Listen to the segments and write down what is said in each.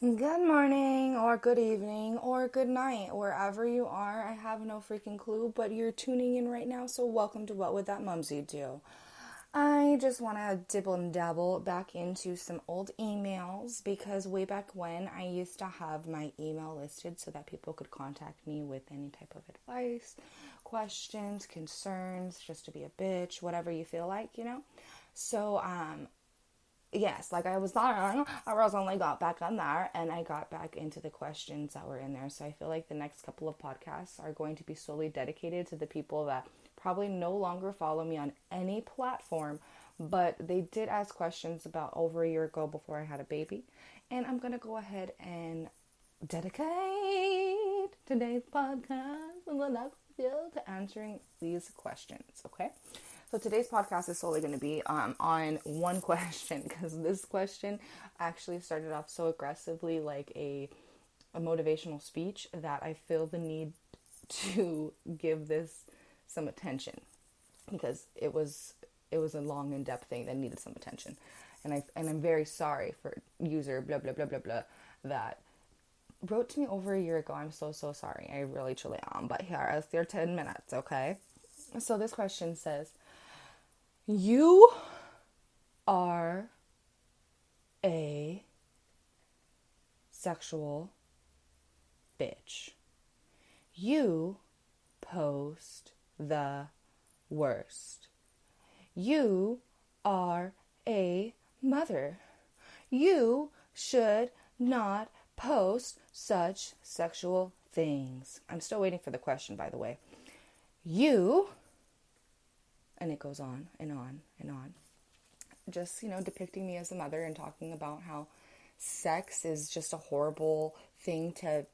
Good morning, or good evening, or good night, wherever you are. I have no freaking clue, but you're tuning in right now, so welcome to What Would That Mumsy Do? I just want to dibble and dabble back into some old emails because way back when I used to have my email listed so that people could contact me with any type of advice, questions, concerns, just to be a bitch, whatever you feel like. So, yes, like I was there, I recently got back on there and I got back into the questions that were in there. So I feel like the next couple of podcasts are going to be solely dedicated to the people that probably no longer follow me on any platform, but they did ask questions about over a year ago before I had a baby. And I'm going to go ahead and dedicate today's podcast and the next few to answering these questions, okay? So today's podcast is solely going to be on one question because this question actually started off so aggressively like a motivational speech that I feel the need to give this some attention because it was a long in-depth thing that needed some attention. And I'm very sorry for user blah blah blah blah blah that wrote to me over a year ago. I'm so sorry. I really truly am. But here, it's your 10 minutes, okay? So this question says, you are a sexual bitch. You post the worst. You are a mother. You should not post such sexual things. I'm still waiting for the question, by the way. You... And it goes on and on and on. Just, depicting me as a mother and talking about how sex is just a horrible thing to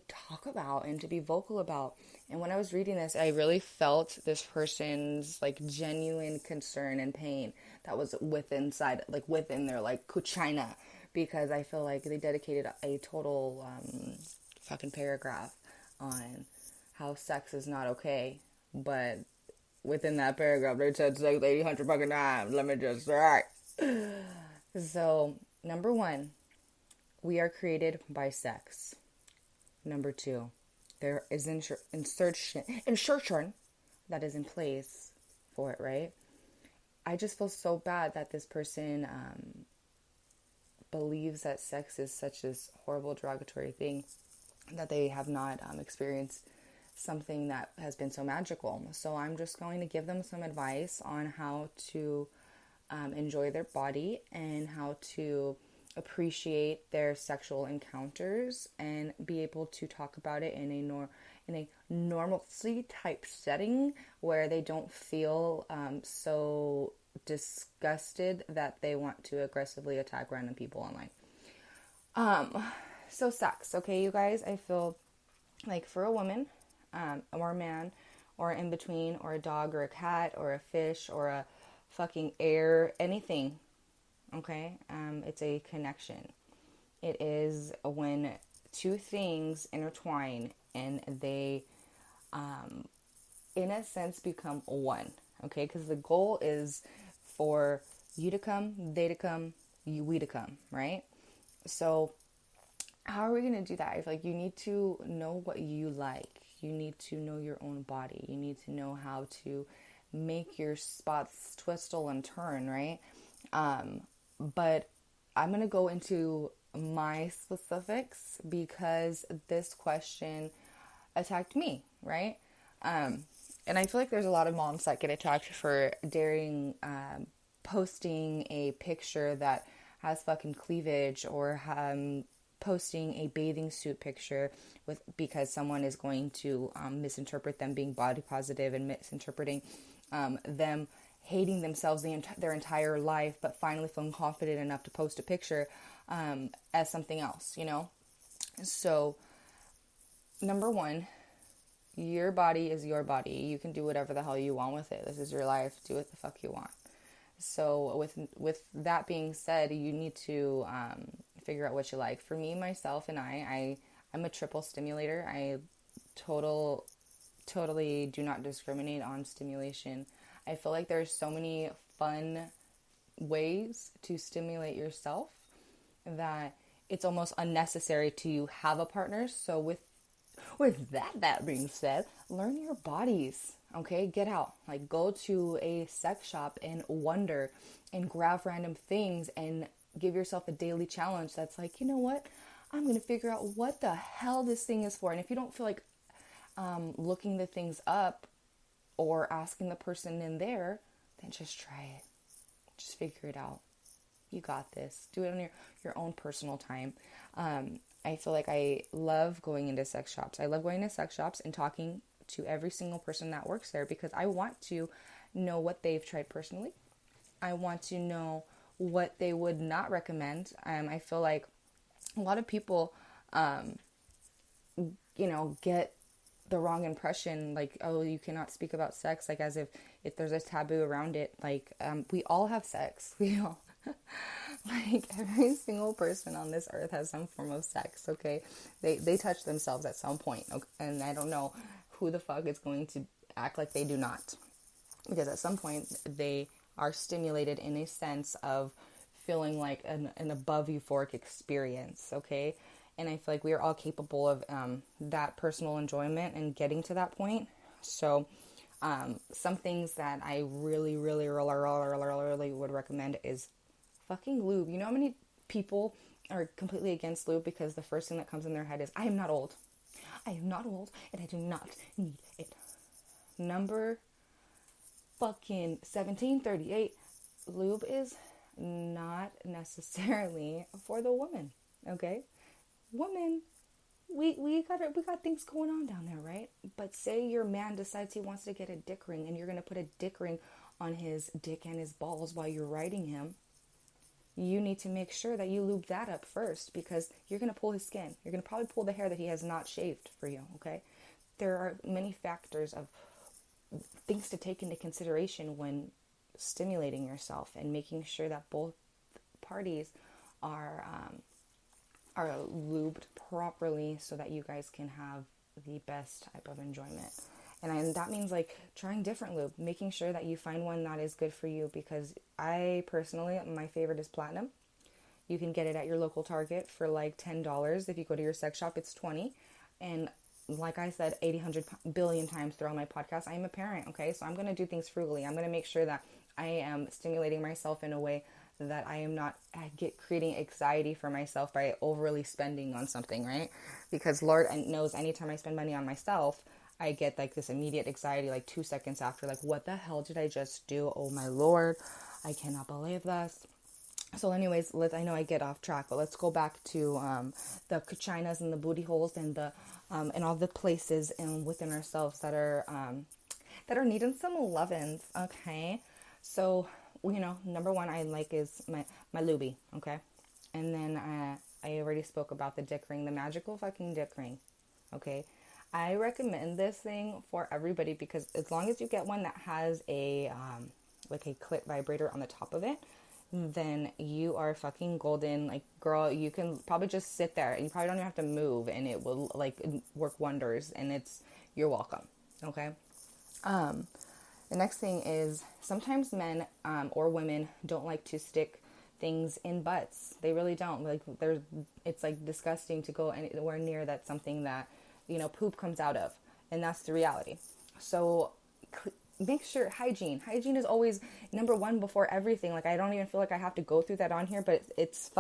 talk about and to be vocal about. And when I was reading this, I really felt this person's genuine concern and pain that was within their kuchina, because I feel like they dedicated a total fucking paragraph on how sex is not okay, but within that paragraph, they said sex 800 fucking times. Let me just say. So, number one, we are created by sex. Number two, there is insertion that is in place for it, right? I just feel so bad that this person believes that sex is such this horrible derogatory thing that they have not experienced something that has been so magical. So I'm just going to give them some advice on how to enjoy their body and how to appreciate their sexual encounters and be able to talk about it in a normalcy type setting where they don't feel so disgusted that they want to aggressively attack random people online. So sex, okay, you guys, I feel like for a woman, or a man, or in between, or a dog, or a cat, or a fish, or a fucking air, anything, okay? It's a connection. It is when two things intertwine and they, in a sense, become one, okay? Because the goal is for you to come, they to come, we to come, right? So how are we going to do that? I feel like you need to know what you like. You need to know your own body. You need to know how to make your spots twistle and turn, right? But I'm going to go into my specifics because this question attacked me, right? And I feel like there's a lot of moms that get attacked for daring posting a picture that has fucking cleavage, or posting a bathing suit picture because someone is going to misinterpret them being body positive and misinterpreting them hating themselves their entire life, but finally feeling confident enough to post a picture as something else, So, number one, your body is your body. You can do whatever the hell you want with it. This is your life. Do what the fuck you want. So with that being said, you need to figure out what you like. For me, myself, and I'm a triple stimulator. I totally do not discriminate on stimulation. I feel like there's so many fun ways to stimulate yourself that it's almost unnecessary to have a partner. So with that being said, learn your bodies. Okay, get out. Like, go to a sex shop and wonder and grab random things and give yourself a daily challenge that's like, you know what? I'm going to figure out what the hell this thing is for. And if you don't feel like looking the things up or asking the person in there, then just try it. Just figure it out. You got this. Do it on your own personal time. I feel like I love going into sex shops. I love going to sex shops and talking to every single person that works there because I want to know what they've tried personally. I want to know what they would not recommend. I feel like a lot of people, get the wrong impression, like, oh, you cannot speak about sex, like as if there's a taboo around it. Like, we all have sex. We all, like, every single person on this earth has some form of sex, okay? They touch themselves at some point, okay? And I don't know who the fuck is going to act like they do not. Because at some point, they are stimulated in a sense of feeling like an above euphoric experience, okay? And I feel like we are all capable of that personal enjoyment and getting to that point. So some things that I really, really, really, really, really would recommend is fucking lube. You know how many people are completely against lube because the first thing that comes in their head is, I am not old. I am not old and I do not need it. Number fucking 1738, lube is not necessarily for the woman, okay? Woman, we got things going on down there, right? But say your man decides he wants to get a dick ring and you're going to put a dick ring on his dick and his balls while you're riding him. You need to make sure that you lube that up first because you're going to pull his skin. You're going to probably pull the hair that he has not shaved for you, okay? There are many factors of things to take into consideration when stimulating yourself and making sure that both parties are lubed properly so that you guys can have the best type of enjoyment. And that means like trying different lube, making sure that you find one that is good for you, because I personally, my favorite is Platinum. You can get it at your local Target for like $10. If you go to your sex shop, it's $20. And like I said 800 billion times throughout my podcast, I am a parent, okay? So I'm going to do things frugally. I'm going to make sure that I am stimulating myself in a way that I am not creating anxiety for myself by overly spending on something, right? Because Lord knows anytime I spend money on myself, I get like this immediate anxiety like 2 seconds after, like, what the hell did I just do? Oh my Lord, I cannot believe this. So anyways, I know I get off track, but let's go back to the vaginas and the booty holes and the and all the places within ourselves that are needing some lovin's, okay? So, number one I like is my lubie, okay? And then I already spoke about the dick ring, the magical fucking dick ring, okay? I recommend this thing for everybody because as long as you get one that has a like a clit vibrator on the top of it, then you are fucking golden. Like, girl, you can probably just sit there and you probably don't even have to move and it will like work wonders, and you're welcome, okay? The next thing is sometimes men or women don't like to stick things in butts. They really don't. Like, it's like disgusting to go anywhere near that's something that, poop comes out of, and that's the reality. So make sure hygiene is always number one before everything. Like, I don't even feel like I have to go through that on here, but it's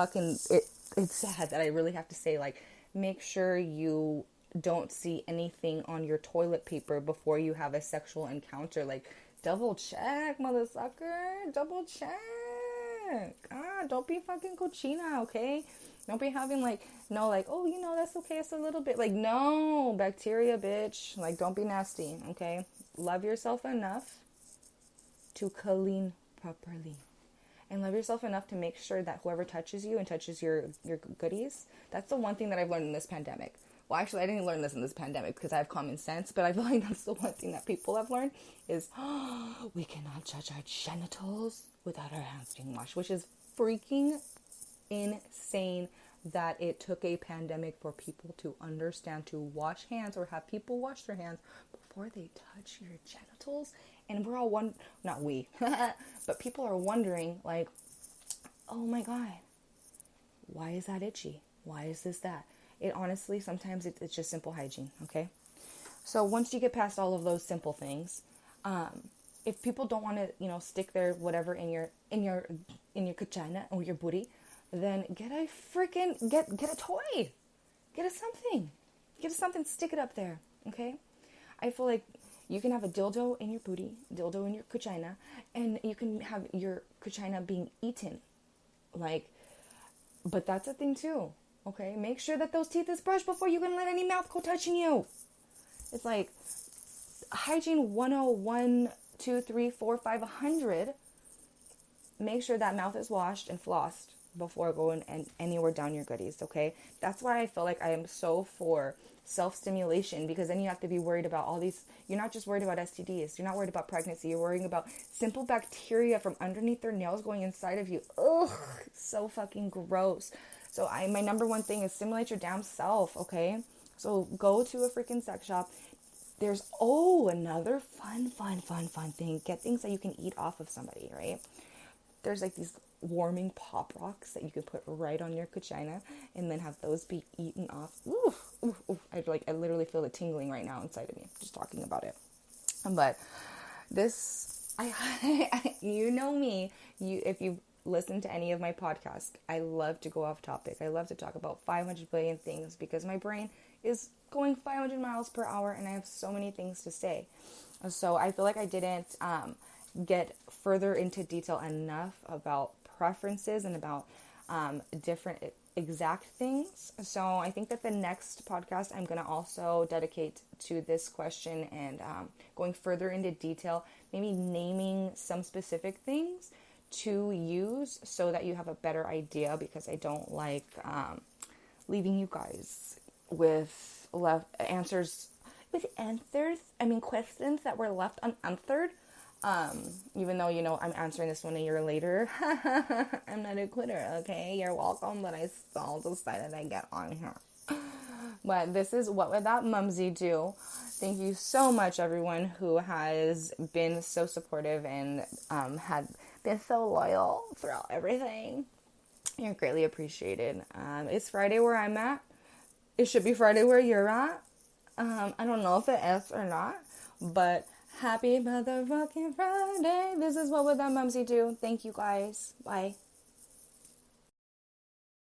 sad that I really have to say, like, make sure you don't see anything on your toilet paper before you have a sexual encounter. Like, double check, mother sucker, double check. Don't be fucking cochina, okay? Don't be having oh, that's okay, it's a little bit. Like, no, bacteria, bitch. Like, don't be nasty, okay? Love yourself enough to clean properly. And love yourself enough to make sure that whoever touches you and touches your goodies, that's the one thing that I've learned in this pandemic. Well, actually, I didn't learn this in this pandemic because I have common sense, but I feel like that's the one thing that people have learned is, we cannot judge our genitals without our hands being washed, which is freaking insane that it took a pandemic for people to understand to wash hands or have people wash their hands before they touch your genitals. And we're all not we, but people are wondering, like, oh my God, why is that itchy? Why is this that? It honestly, sometimes it's just simple hygiene, okay? So once you get past all of those simple things, if people don't want to, stick their whatever in your vagina or your booty, then get a toy, get a something, stick it up there, okay? I feel like you can have a dildo in your booty, dildo in your vagina, and you can have your vagina being eaten, but that's a thing too, okay? Make sure that those teeth is brushed before you can let any mouth go touching you. It's like hygiene 101, 2, 3, 4, 5, 100. Make sure that mouth is washed and flossed before going and anywhere down your goodies, okay? That's why I feel like I am so for self-stimulation, because then you have to be worried about all these. You're not just worried about STDs. You're not worried about pregnancy. You're worrying about simple bacteria from underneath their nails going inside of you. Ugh, so fucking gross. So my number one thing is stimulate your damn self, okay? So go to a freaking sex shop. There's, another fun thing. Get things that you can eat off of somebody, right? There's like these warming pop rocks that you can put right on your vagina and then have those be eaten off. Oof, oof, oof. I literally feel it tingling right now inside of me just talking about it. But this, you know me, if you've listened to any of my podcasts, I love to go off topic. I love to talk about 500 billion things because my brain is going 500 miles per hour and I have so many things to say. So I feel like I didn't get further into detail enough about preferences and about different exact things. So I think that the next podcast I'm going to also dedicate to this question and going further into detail, maybe naming some specific things to use so that you have a better idea, because I don't like leaving you guys with questions that were left unanswered. Even though, I'm answering this one a year later. I'm not a quitter, okay? You're welcome, but I still decided I get on here. But this is What Would That Mumsy Do? Thank you so much, everyone who has been so supportive and had been so loyal throughout everything. You're greatly appreciated. It's Friday where I'm at. It should be Friday where you're at. I don't know if it is or not, but happy motherfucking Friday. This is What Would That Mumsy Do? Thank you guys. Bye.